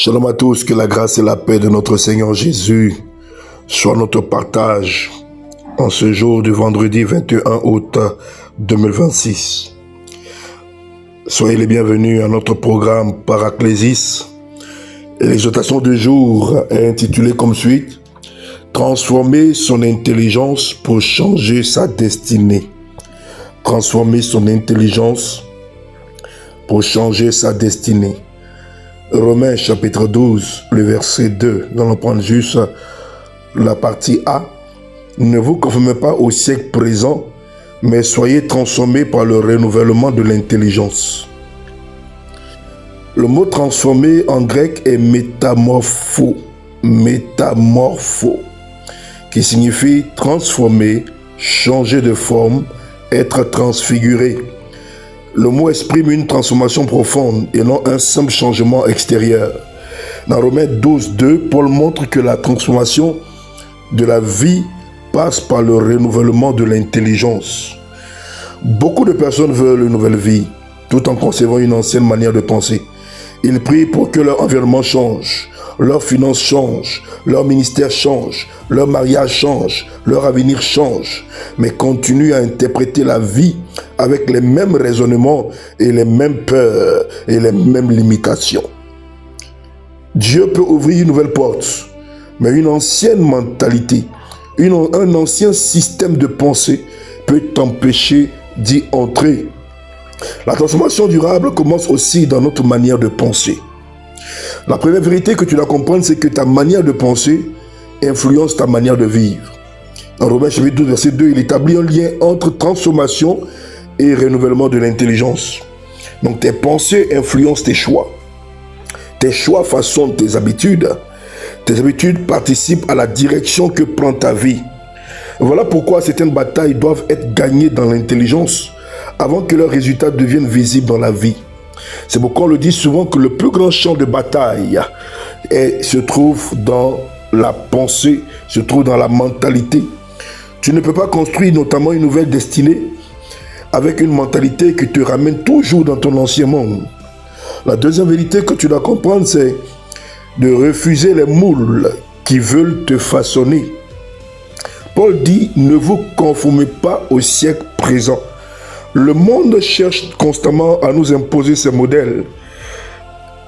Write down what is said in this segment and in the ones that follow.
Shalom à tous, que la grâce et la paix de notre Seigneur Jésus soient notre partage en ce jour du vendredi 21 août 2026. Soyez les bienvenus à notre programme Paraclésis. Et l'exhortation du jour est intitulée comme suit: Transformer son intelligence pour changer sa destinée. Transformer son intelligence pour changer sa destinée. Romains chapitre 12, le verset 2. Nous allons prendre juste la partie A. Ne vous conformez pas au siècle présent, mais soyez transformés par le renouvellement de l'intelligence. Le mot transformer en grec est métamorpho, qui signifie transformer, changer de forme, être transfiguré. Le mot exprime une transformation profonde et non un simple changement extérieur. Dans Romains 12, 2, Paul montre que la transformation de la vie passe par le renouvellement de l'intelligence. Beaucoup de personnes veulent une nouvelle vie, tout en conservant une ancienne manière de penser. Ils prient pour que leur environnement change, leurs finances changent, leur ministère change, leur mariage change, leur avenir change, mais continuent à interpréter la vie avec les mêmes raisonnements et les mêmes peurs et les mêmes limitations. Dieu peut ouvrir une nouvelle porte, mais une ancienne mentalité, un ancien système de pensée peut t'empêcher d'y entrer. La transformation durable commence aussi dans notre manière de penser. La première vérité que tu dois comprendre, c'est que ta manière de penser influence ta manière de vivre. En Romains chapitre 12, verset 2, il établit un lien entre transformation et renouvellement de l'intelligence. Donc tes pensées influencent tes choix. Tes choix façonnent tes habitudes. Tes habitudes participent à la direction que prend ta vie. Voilà pourquoi certaines batailles doivent être gagnées dans l'intelligence avant que leurs résultats deviennent visibles dans la vie. C'est pourquoi on le dit souvent que le plus grand champ de bataille se trouve dans la pensée, se trouve dans la mentalité. Tu ne peux pas construire notamment une nouvelle destinée avec une mentalité qui te ramène toujours dans ton ancien monde. La deuxième vérité que tu dois comprendre, c'est de refuser les moules qui veulent te façonner. Paul dit, ne vous conformez pas au siècle présent. Le monde cherche constamment à nous imposer ses modèles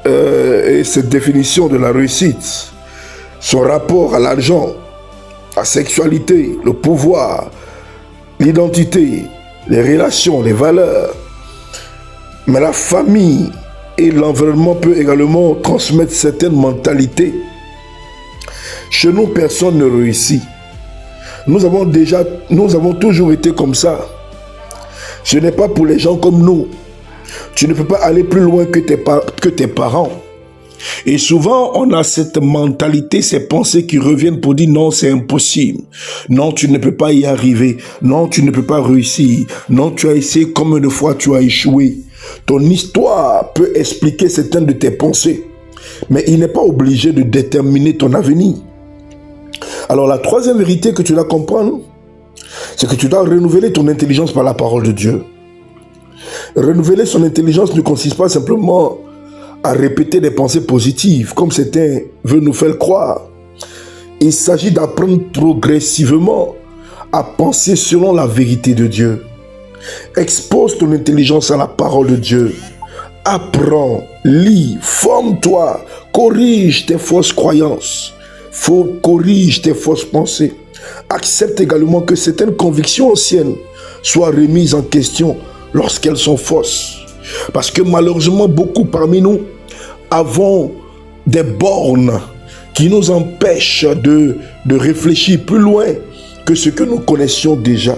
et cette définition de la réussite, son rapport à l'argent, la sexualité, le pouvoir, l'identité, les relations, les valeurs. Mais la famille et l'environnement peuvent également transmettre certaines mentalités. Chez nous, personne ne réussit. Nous avons toujours été comme ça. Ce n'est pas pour les gens comme nous. Tu ne peux pas aller plus loin que tes parents. Et souvent, on a cette mentalité, ces pensées qui reviennent pour dire non, c'est impossible. Non, tu ne peux pas y arriver. Non, tu ne peux pas réussir. Non, tu as essayé combien de fois tu as échoué. Ton histoire peut expliquer certaines de tes pensées, mais il n'est pas obligé de déterminer ton avenir. Alors la troisième vérité que tu dois comprendre, c'est que tu dois renouveler ton intelligence par la parole de Dieu. Renouveler son intelligence ne consiste pas simplement à répéter des pensées positives, comme certains veulent nous faire croire. Il s'agit d'apprendre progressivement à penser selon la vérité de Dieu. Expose ton intelligence à la parole de Dieu. Apprends, lis, forme-toi, corrige tes fausses croyances, corrige tes fausses pensées. Accepte également que certaines convictions anciennes soient remises en question lorsqu'elles sont fausses. Parce que malheureusement, beaucoup parmi nous avons des bornes qui nous empêchent de réfléchir plus loin que ce que nous connaissions déjà.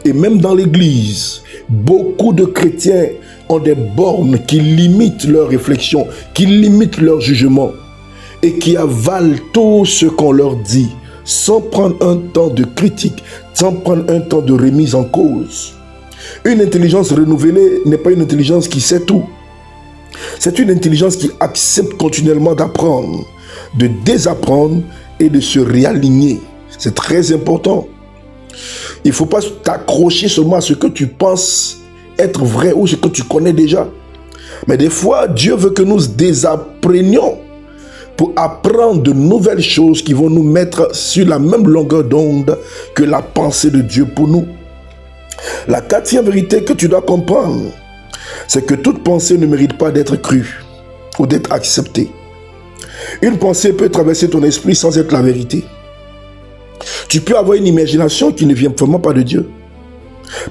Et même dans l'Église, beaucoup de chrétiens ont des bornes qui limitent leur réflexion, qui limitent leur jugement et qui avalent tout ce qu'on leur dit, sans prendre un temps de critique, sans prendre un temps de remise en cause. Une intelligence renouvelée n'est pas une intelligence qui sait tout. C'est une intelligence qui accepte continuellement d'apprendre, de désapprendre et de se réaligner. C'est très important. Il ne faut pas t'accrocher seulement à ce que tu penses être vrai ou ce que tu connais déjà. Mais des fois, Dieu veut que nous désapprenions pour apprendre de nouvelles choses qui vont nous mettre sur la même longueur d'onde que la pensée de Dieu pour nous. La quatrième vérité que tu dois comprendre, c'est que toute pensée ne mérite pas d'être crue ou d'être acceptée. Une pensée peut traverser ton esprit sans être la vérité. Tu peux avoir une imagination qui ne vient vraiment pas de Dieu.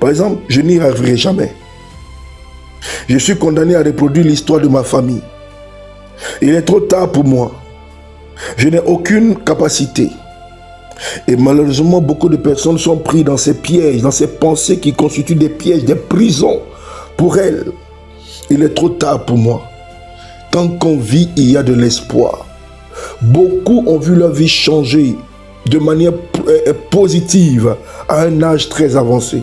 Par exemple, je n'y arriverai jamais. Je suis condamné à reproduire l'histoire de ma famille. Il est trop tard pour moi. Je n'ai aucune capacité. Et malheureusement, beaucoup de personnes sont prises dans ces pièges, dans ces pensées qui constituent des pièges, des prisons pour elles. Il est trop tard pour moi. Tant qu'on vit, il y a de l'espoir. Beaucoup ont vu leur vie changer de manière positive à un âge très avancé.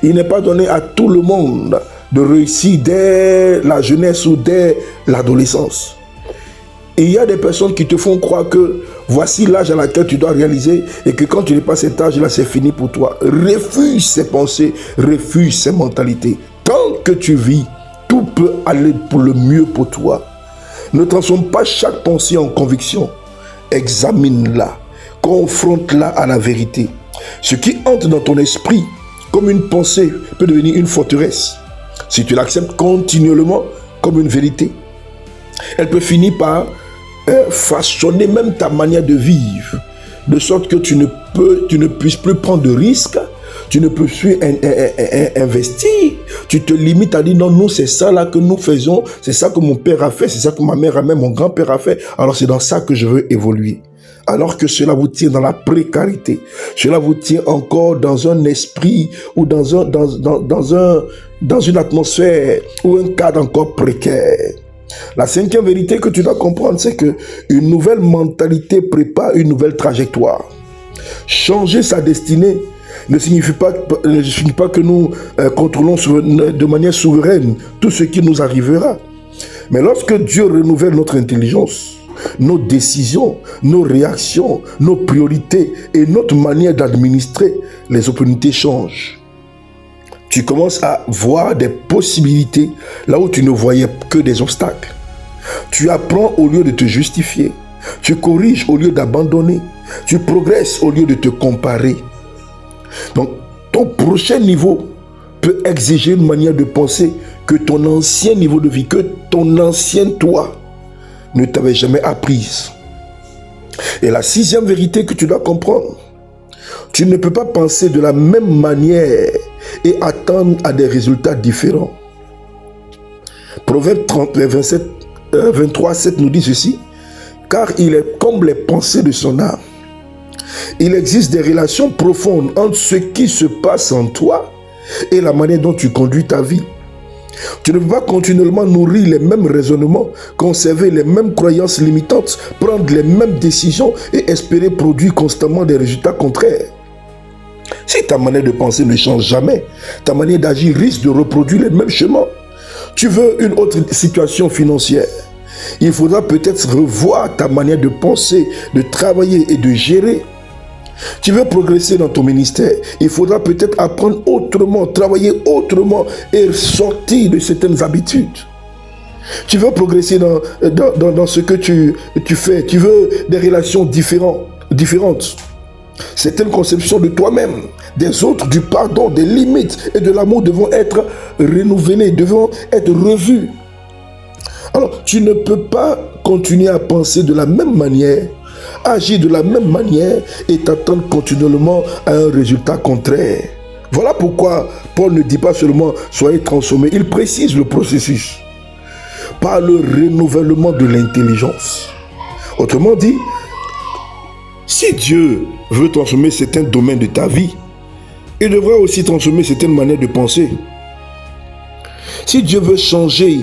Il n'est pas donné à tout le monde de réussir dès la jeunesse ou dès l'adolescence. Il y a des personnes qui te font croire que voici l'âge à laquelle tu dois réaliser et que quand tu n'es pas cet âge-là, c'est fini pour toi. Refuse ces pensées, refuse ces mentalités. Tant que tu vis, tout peut aller pour le mieux pour toi. Ne transforme pas chaque pensée en conviction. Examine-la, confronte-la à la vérité. Ce qui entre dans ton esprit comme une pensée peut devenir une forteresse. Si tu l'acceptes continuellement comme une vérité, elle peut finir par façonner même ta manière de vivre, de sorte que tu ne puisses plus prendre de risques, tu ne peux plus investir, tu te limites à dire non, nous c'est ça là que nous faisons, c'est ça que mon père a fait, c'est ça que ma mère a fait, mon grand-père a fait, alors c'est dans ça que je veux évoluer. Alors que cela vous tient dans la précarité, cela vous tient encore dans un esprit ou dans une atmosphère ou un cadre encore précaire. La cinquième vérité que tu dois comprendre, c'est que une nouvelle mentalité prépare une nouvelle trajectoire. Changer sa destinée ne signifie pas que nous contrôlons de manière souveraine tout ce qui nous arrivera. Mais lorsque Dieu renouvelle notre intelligence, nos décisions, nos réactions, nos priorités et notre manière d'administrer, les opportunités changent. Tu commences à voir des possibilités là où tu ne voyais que des obstacles. Tu apprends au lieu de te justifier. Tu corriges au lieu d'abandonner. Tu progresses au lieu de te comparer. Donc, ton prochain niveau peut exiger une manière de penser que ton ancien niveau de vie, que ton ancien toi ne t'avait jamais apprise. Et la sixième vérité que tu dois comprendre, tu ne peux pas penser de la même manière et attendre à des résultats différents. Proverbe 23, 7 nous dit ceci, car il est comme les pensées de son âme. Il existe des relations profondes entre ce qui se passe en toi et la manière dont tu conduis ta vie. Tu ne peux pas continuellement nourrir les mêmes raisonnements, conserver les mêmes croyances limitantes, prendre les mêmes décisions et espérer produire constamment des résultats contraires. Si ta manière de penser ne change jamais, ta manière d'agir risque de reproduire les mêmes chemins. Tu veux une autre situation financière. Il faudra peut-être revoir ta manière de penser, de travailler et de gérer. Tu veux progresser dans ton ministère, il faudra peut-être apprendre autrement, travailler autrement et sortir de certaines habitudes. Tu veux progresser dans ce que tu fais, tu veux des relations différentes. Certaines conceptions de toi-même, des autres, du pardon, des limites et de l'amour devront être renouvelées, devront être revues. Alors, tu ne peux pas continuer à penser de la même manière, agir de la même manière et t'attendre continuellement à un résultat contraire. Voilà pourquoi Paul ne dit pas seulement « soyez transformés », il précise le processus par le renouvellement de l'intelligence. Autrement dit, si Dieu veut transformer certains domaines de ta vie, il devra aussi transformer certaines manières de penser. Si Dieu veut changer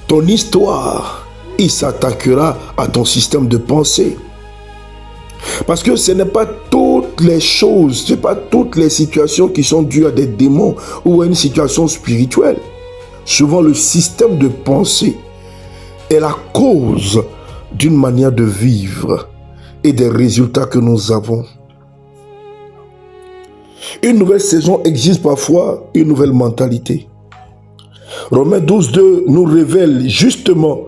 ton histoire, il s'attaquera à ton système de pensée. Parce que ce n'est pas toutes les choses, ce n'est pas toutes les situations qui sont dues à des démons ou à une situation spirituelle. Souvent, le système de pensée est la cause d'une manière de vivre et des résultats que nous avons. Une nouvelle saison exige parfois une nouvelle mentalité. Romains 12, 2 nous révèle justement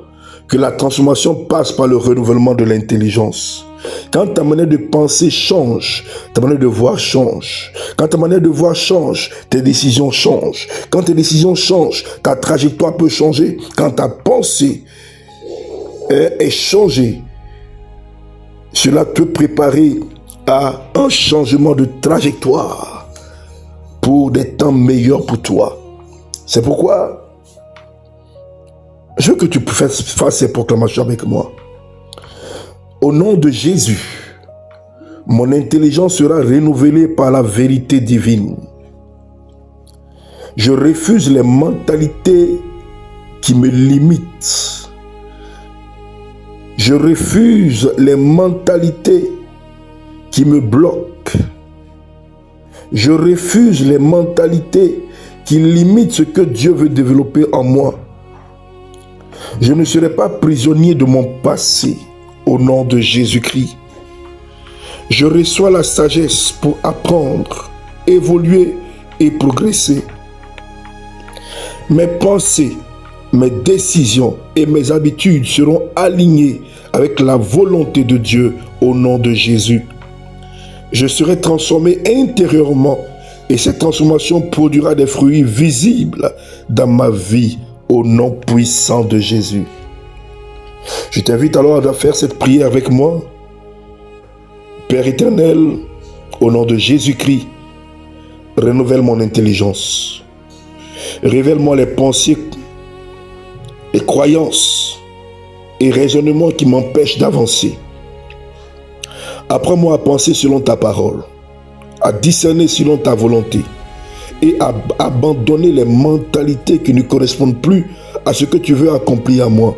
que la transformation passe par le renouvellement de l'intelligence. Quand ta manière de penser change, ta manière de voir change. Quand ta manière de voir change, tes décisions changent. Quand tes décisions changent, ta trajectoire peut changer. Quand ta pensée est changée, cela te prépare à un changement de trajectoire pour des temps meilleurs pour toi. C'est pourquoi je veux que tu fasses ces proclamations avec moi. Au nom de Jésus, mon intelligence sera renouvelée par la vérité divine. Je refuse les mentalités qui me limitent. Je refuse les mentalités qui me bloquent. Je refuse les mentalités qui limitent ce que Dieu veut développer en moi. Je ne serai pas prisonnier de mon passé au nom de Jésus-Christ. Je reçois la sagesse pour apprendre, évoluer et progresser. Mes pensées, mes décisions et mes habitudes seront alignées avec la volonté de Dieu au nom de Jésus. Je serai transformé intérieurement et cette transformation produira des fruits visibles dans ma vie au nom puissant de Jésus. Je t'invite alors à faire cette prière avec moi. Père éternel, au nom de Jésus-Christ, renouvelle mon intelligence. Révèle-moi les pensées, les croyances et raisonnements qui m'empêchent d'avancer. Apprends-moi à penser selon ta parole, à discerner selon ta volonté et à abandonner les mentalités qui ne correspondent plus à ce que tu veux accomplir à moi.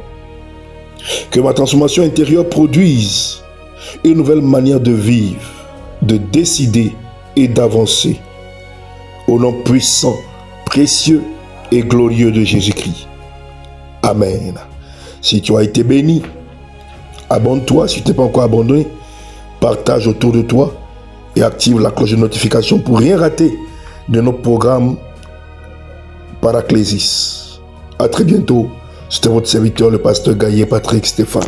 Que ma transformation intérieure produise une nouvelle manière de vivre, de décider et d'avancer. Au nom puissant, précieux et glorieux de Jésus-Christ. Amen. Si tu as été béni, abonne-toi. Si tu n'es pas encore abonné, partage autour de toi et active la cloche de notification pour rien rater de nos programmes Paraclésis. À très bientôt. C'était votre serviteur, le pasteur Gaillet Patrick Stéphane.